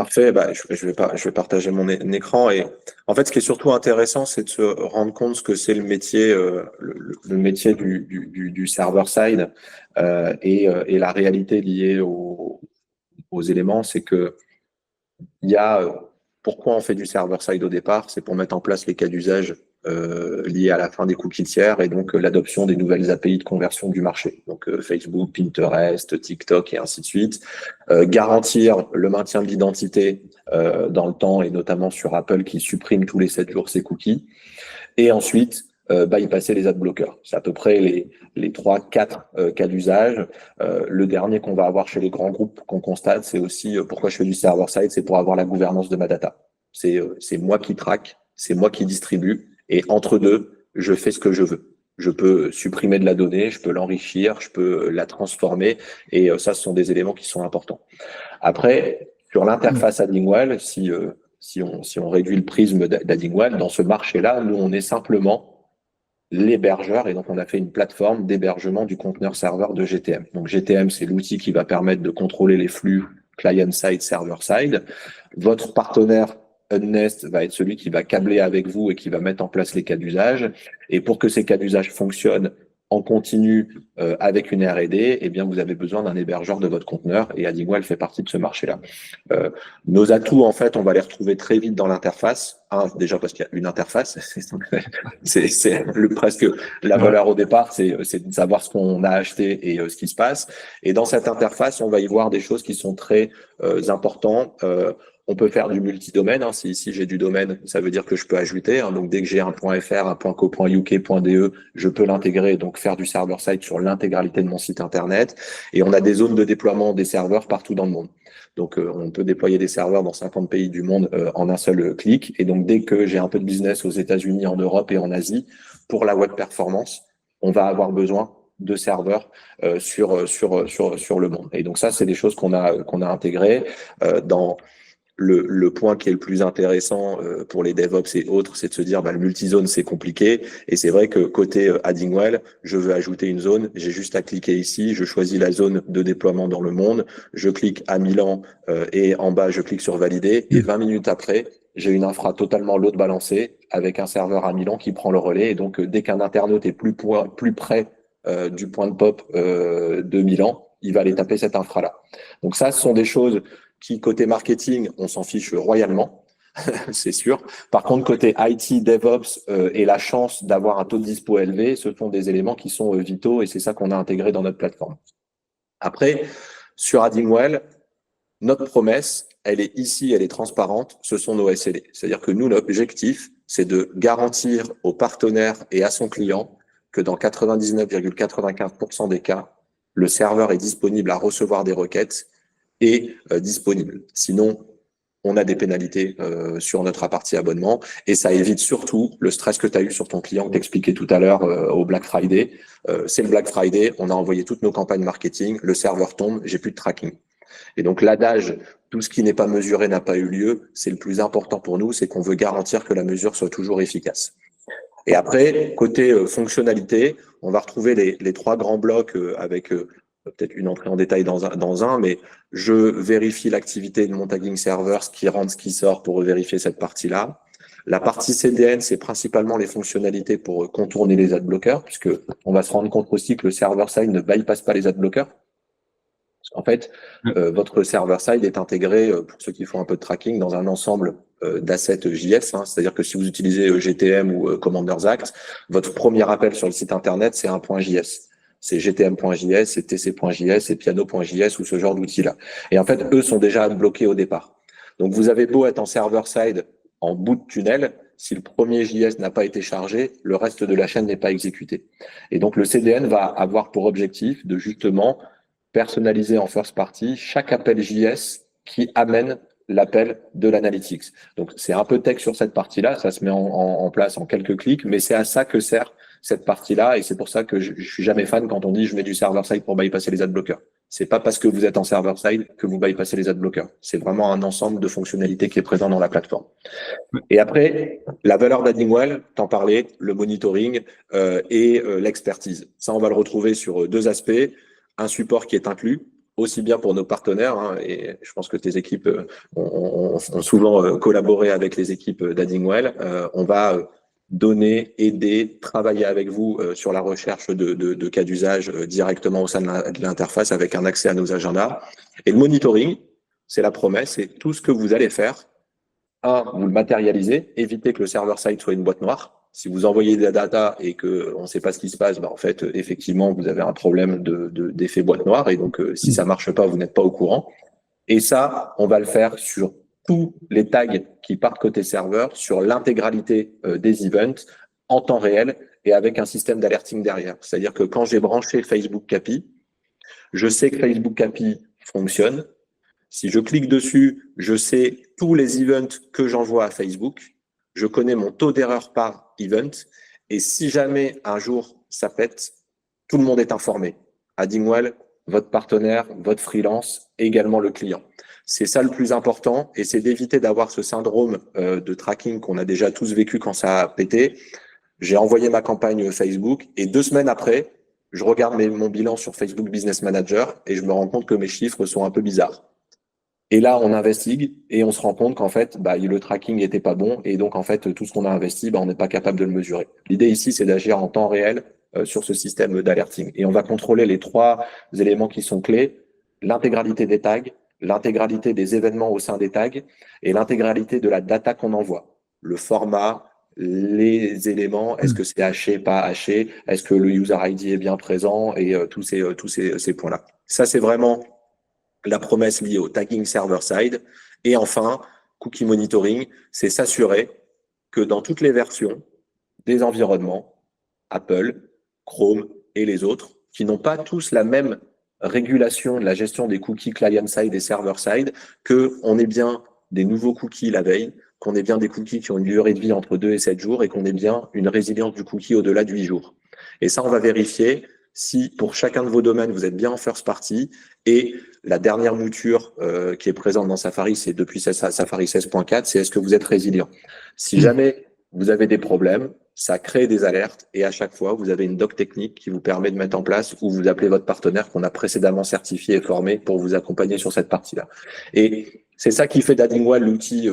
Parfait, je vais partager mon écran et en fait, ce qui est surtout intéressant, c'est de se rendre compte ce que c'est le métier, le métier du server side et la réalité liée aux éléments, c'est que il y a pourquoi on fait du server side au départ, c'est pour mettre en place les cas d'usage liés à la fin des cookies tiers et donc l'adoption des nouvelles API de conversion du marché. Donc Facebook, Pinterest, TikTok et ainsi de suite. Garantir le maintien de l'identité dans le temps et notamment sur Apple qui supprime tous les 7 jours ses cookies. Et ensuite, bypasser les ad bloqueurs. C'est à peu près les 3-4 cas d'usage. Le dernier qu'on va avoir chez les grands groupes qu'on constate, c'est aussi pourquoi je fais du server-side, c'est pour avoir la gouvernance de ma data. C'est moi qui traque, c'est moi qui distribue, et entre deux, je fais ce que je veux. Je peux supprimer de la donnée, je peux l'enrichir, je peux la transformer, et ça, ce sont des éléments qui sont importants. Après, sur l'interface Addingwall, si on réduit le prisme d'Addingwall, dans ce marché-là, nous, on est simplement l'hébergeur, et donc on a fait une plateforme d'hébergement du conteneur serveur de GTM. Donc GTM, c'est l'outil qui va permettre de contrôler les flux client-side, server-side. Votre partenaire Unnest va être celui qui va câbler avec vous et qui va mettre en place les cas d'usage. Et pour que ces cas d'usage fonctionnent en continu avec une R&D, eh bien vous avez besoin d'un hébergeur de votre conteneur et Addingwall fait partie de ce marché-là. Nos atouts, en fait, on va les retrouver très vite dans l'interface. Déjà parce qu'il y a une interface, c'est presque la valeur au départ, c'est de savoir ce qu'on a acheté et ce qui se passe. Et dans cette interface, on va y voir des choses qui sont très importantes. On peut faire du multidomaine. Si ici j'ai du domaine, ça veut dire que je peux ajouter. Donc dès que j'ai un .fr, un .co, .uk, .de, je peux l'intégrer, donc faire du server-side sur l'intégralité de mon site internet. Et on a des zones de déploiement des serveurs partout dans le monde. Donc on peut déployer des serveurs dans 50 pays du monde en un seul clic. Et donc dès que j'ai un peu de business aux États-Unis, en Europe et en Asie, pour la web performance, on va avoir besoin de serveurs sur le monde. Et donc ça, c'est des choses qu'on a intégrées dans le point qui est le plus intéressant pour les DevOps et autres, c'est de se dire le multizone, c'est compliqué. Et c'est vrai que côté Addingwall, je veux ajouter une zone, j'ai juste à cliquer ici, je choisis la zone de déploiement dans le monde, je clique à Milan et en bas, je clique sur valider. Et 20 minutes après, j'ai une infra totalement load balancée avec un serveur à Milan qui prend le relais. Et donc, dès qu'un internaute est plus près du point de pop de Milan, il va aller taper cette infra-là. Donc ça, ce sont des choses qui, côté marketing, on s'en fiche royalement, c'est sûr. Par contre, côté IT, DevOps et la chance d'avoir un taux de dispo élevé, ce sont des éléments qui sont vitaux et c'est ça qu'on a intégré dans notre plateforme. Après, sur Addingwall, notre promesse, elle est ici, elle est transparente, ce sont nos SLA. C'est-à-dire que nous, notre objectif, c'est de garantir au partenaire et à son client que dans 99,95% des cas, le serveur est disponible à recevoir des requêtes et disponible. Sinon, on a des pénalités sur notre partie abonnement et ça évite surtout le stress que tu as eu sur ton client que t'expliquais tout à l'heure au Black Friday. C'est le Black Friday, on a envoyé toutes nos campagnes marketing, le serveur tombe, j'ai plus de tracking. Et donc l'adage, tout ce qui n'est pas mesuré n'a pas eu lieu, c'est le plus important pour nous, c'est qu'on veut garantir que la mesure soit toujours efficace. Et après, côté fonctionnalité, on va retrouver les 3 grands blocs avec peut-être une entrée en détail dans un, mais je vérifie l'activité de mon tagging server, ce qui rentre, ce qui sort pour vérifier cette partie-là. La partie CDN, c'est principalement les fonctionnalités pour contourner les ad bloqueurs, puisque on va se rendre compte aussi que le server-side ne bypasse pas les ad bloqueurs. Parce qu'en fait, votre server-side est intégré, pour ceux qui font un peu de tracking, dans un ensemble d'assets JS, c'est-à-dire que si vous utilisez GTM ou Commanders Act, votre premier appel sur le site internet, c'est un .js. C'est gtm.js, c'est tc.js, c'est piano.js ou ce genre d'outils-là. Et en fait, eux sont déjà bloqués au départ. Donc, vous avez beau être en server-side en bout de tunnel, si le premier JS n'a pas été chargé, le reste de la chaîne n'est pas exécuté. Et donc, le CDN va avoir pour objectif de justement personnaliser en first party chaque appel JS qui amène l'appel de l'analytics. Donc, c'est un peu tech sur cette partie-là, ça se met en place en quelques clics, mais c'est à ça que sert cette partie-là, et c'est pour ça que je suis jamais fan quand on dit je mets du server-side pour bypasser les ad bloqueurs. C'est pas parce que vous êtes en server-side que vous bypassez les ad bloqueurs. C'est vraiment un ensemble de fonctionnalités qui est présent dans la plateforme. Et après, la valeur d'Addingwall, t'en parlais, le monitoring et l'expertise. Ça, on va le retrouver sur 2 aspects. Un support qui est inclus aussi bien pour nos partenaires, hein, et je pense que tes équipes ont souvent collaboré avec les équipes d'Addingwell. On va donner, aider, travailler avec vous sur la recherche de cas d'usage directement au sein de l'interface avec un accès à nos agendas. Et le monitoring, c'est la promesse, c'est tout ce que vous allez faire. Vous le matérialisez, évitez que le server-side soit une boîte noire. Si vous envoyez de la data et qu'on ne sait pas ce qui se passe, en fait, effectivement, vous avez un problème d'effet boîte noire. Et donc, si ça ne marche pas, vous n'êtes pas au courant. Et ça, on va le faire sur tous les tags qui partent côté serveur, sur l'intégralité des events, en temps réel et avec un système d'alerting derrière. C'est-à-dire que quand j'ai branché Facebook CAPI, je sais que Facebook CAPI fonctionne. Si je clique dessus, je sais tous les events que j'envoie à Facebook. Je connais mon taux d'erreur par event. Et si jamais un jour ça pète, tout le monde est informé. Addingwell, votre partenaire, votre freelance et également le client. C'est ça le plus important et c'est d'éviter d'avoir ce syndrome de tracking qu'on a déjà tous vécu quand ça a pété. J'ai envoyé ma campagne Facebook et 2 semaines après, je regarde mon bilan sur Facebook Business Manager et je me rends compte que mes chiffres sont un peu bizarres. Et là, on investigue et on se rend compte qu'en fait, le tracking n'était pas bon et donc en fait, tout ce qu'on a investi, on n'est pas capable de le mesurer. L'idée ici, c'est d'agir en temps réel sur ce système d'alerting. Et on va contrôler les 3 éléments qui sont clés, l'intégralité des tags, l'intégralité des événements au sein des tags et l'intégralité de la data qu'on envoie. Le format, les éléments, est-ce que c'est haché, pas haché, est-ce que le user ID est bien présent et tous ces points-là. Ça, c'est vraiment la promesse liée au tagging server-side. Et enfin, cookie monitoring, c'est s'assurer que dans toutes les versions des environnements, Apple, Chrome et les autres, qui n'ont pas tous la même régulation de la gestion des cookies client-side et server-side, qu'on ait bien des nouveaux cookies la veille, qu'on ait bien des cookies qui ont une durée de vie entre 2 et 7 jours et qu'on ait bien une résilience du cookie au-delà de 8 jours. Et ça, on va vérifier si pour chacun de vos domaines, vous êtes bien en first party. Et la dernière mouture qui est présente dans Safari, c'est depuis Safari 16.4, c'est est-ce que vous êtes résilient. Si jamais vous avez des problèmes, ça crée des alertes et à chaque fois, vous avez une doc technique qui vous permet de mettre en place ou vous appelez votre partenaire qu'on a précédemment certifié et formé pour vous accompagner sur cette partie-là. Et c'est ça qui fait d'Addingwell l'outil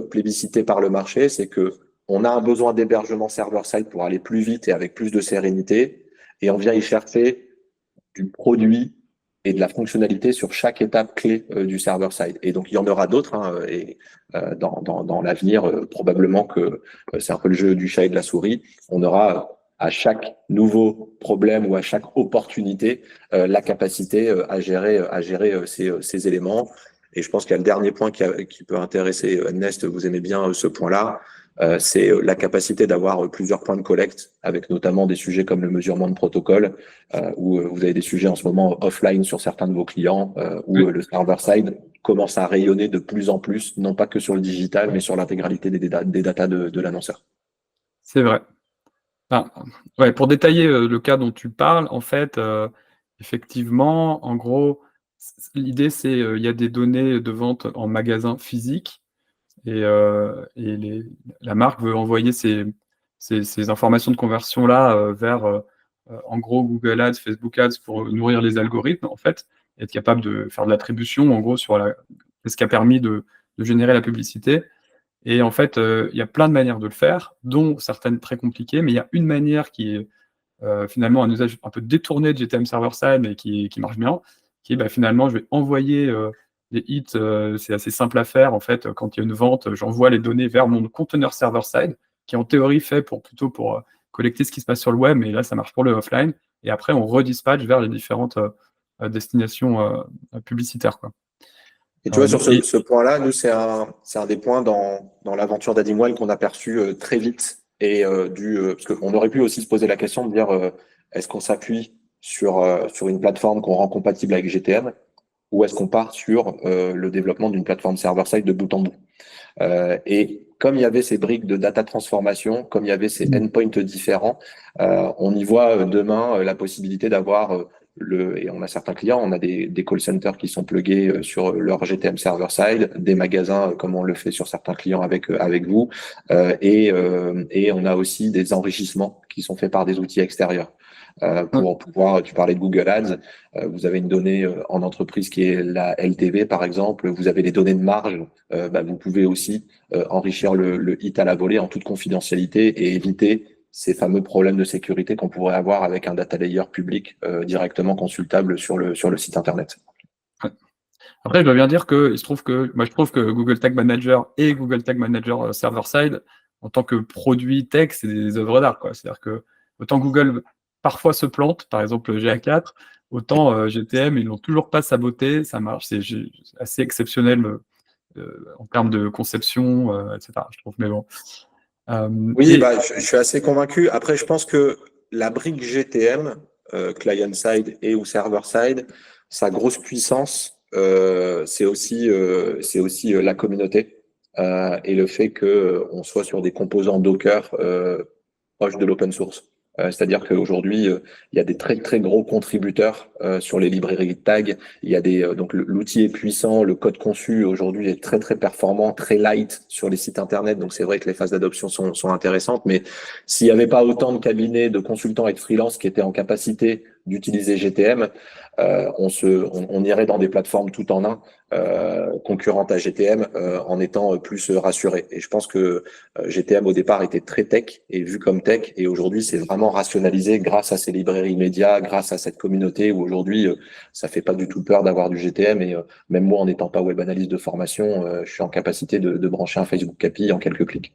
plébiscité par le marché, c'est que on a un besoin d'hébergement server-side pour aller plus vite et avec plus de sérénité et on vient y chercher du produit et de la fonctionnalité sur chaque étape clé du server-side. Et donc, il y en aura d'autres dans l'avenir, probablement que c'est un peu le jeu du chat et de la souris. On aura à chaque nouveau problème ou à chaque opportunité la capacité à gérer ces éléments. Et je pense qu'il y a le dernier point qui peut intéresser Nest, vous aimez bien ce point-là, c'est la capacité d'avoir plusieurs points de collecte, avec notamment des sujets comme le mesurement de protocole, où vous avez des sujets en ce moment offline sur certains de vos clients, où le server-side commence à rayonner de plus en plus, non pas que sur le digital, mais sur l'intégralité des datas de l'annonceur. C'est vrai. Pour détailler le cas dont tu parles, en fait, effectivement, en gros, l'idée, c'est il y a des données de vente en magasin physique et la marque veut envoyer ces informations de conversion-là vers, en gros, Google Ads, Facebook Ads pour nourrir les algorithmes, en fait, et être capable de faire de l'attribution, en gros, sur ce qui a permis de générer la publicité. Et en fait, il y a plein de manières de le faire, dont certaines très compliquées, mais il y a une manière qui est finalement un usage un peu détourné de GTM server-side, mais qui marche bien, qui est finalement, je vais envoyer des hits, c'est assez simple à faire. En fait, quand il y a une vente, j'envoie les données vers mon conteneur server-side, qui est en théorie fait plutôt pour collecter ce qui se passe sur le web, mais là, ça marche pour le offline. Et après, on redispatche vers les différentes destinations publicitaires, quoi. Et tu vois, sur ce point-là, nous, c'est un des points dans l'aventure d'Addingwell qu'on a perçu très vite. Et parce qu'on aurait pu aussi se poser la question de dire est-ce qu'on s'appuie sur une plateforme qu'on rend compatible avec GTM ou est-ce qu'on part sur le développement d'une plateforme server-side de bout en bout. Et comme il y avait ces briques de data transformation, comme il y avait ces endpoints différents, on y voit demain la possibilité d'avoir et on a certains clients, on a des call centers qui sont plugués sur leur GTM server-side, des magasins comme on le fait sur certains clients avec vous, et on a aussi des enrichissements qui sont faits par des outils extérieurs. pour pouvoir, tu parlais de Google Ads, vous avez une donnée en entreprise qui est la LTV par exemple, vous avez les données de marge, vous pouvez aussi enrichir le hit à la volée en toute confidentialité et éviter ces fameux problèmes de sécurité qu'on pourrait avoir avec un data layer public directement consultable sur le site internet. Après, je dois bien dire que je trouve que Google Tag Manager et Google Tag Manager server-side, en tant que produit tech, c'est des œuvres d'art, quoi. C'est-à-dire que autant Google parfois se plante, par exemple GA4, autant GTM, ils n'ont toujours pas saboté, ça marche, c'est assez exceptionnel en termes de conception, etc. Je trouve, mais bon. Oui, je suis assez convaincu. Après, je pense que la brique GTM, client-side et ou server-side, sa grosse puissance, c'est aussi la communauté et le fait qu'on soit sur des composants Docker proches de l'open source. C'est-à-dire qu'aujourd'hui, il y a des très très gros contributeurs sur les librairies de tag. Il y a donc l'outil est puissant, le code conçu aujourd'hui est très très performant, très light sur les sites internet. Donc c'est vrai que les phases d'adoption sont intéressantes, mais s'il n'y avait pas autant de cabinets, de consultants et de freelance qui étaient en capacité d'utiliser GTM, on irait dans des plateformes tout en un concurrentes à GTM en étant plus rassuré. Et je pense que GTM au départ était très tech et vu comme tech, et aujourd'hui c'est vraiment rationalisé grâce à ces librairies médias, grâce à cette communauté où aujourd'hui ça fait pas du tout peur d'avoir du GTM, et même moi en n'étant pas web analyste de formation, je suis en capacité de brancher un Facebook API en quelques clics.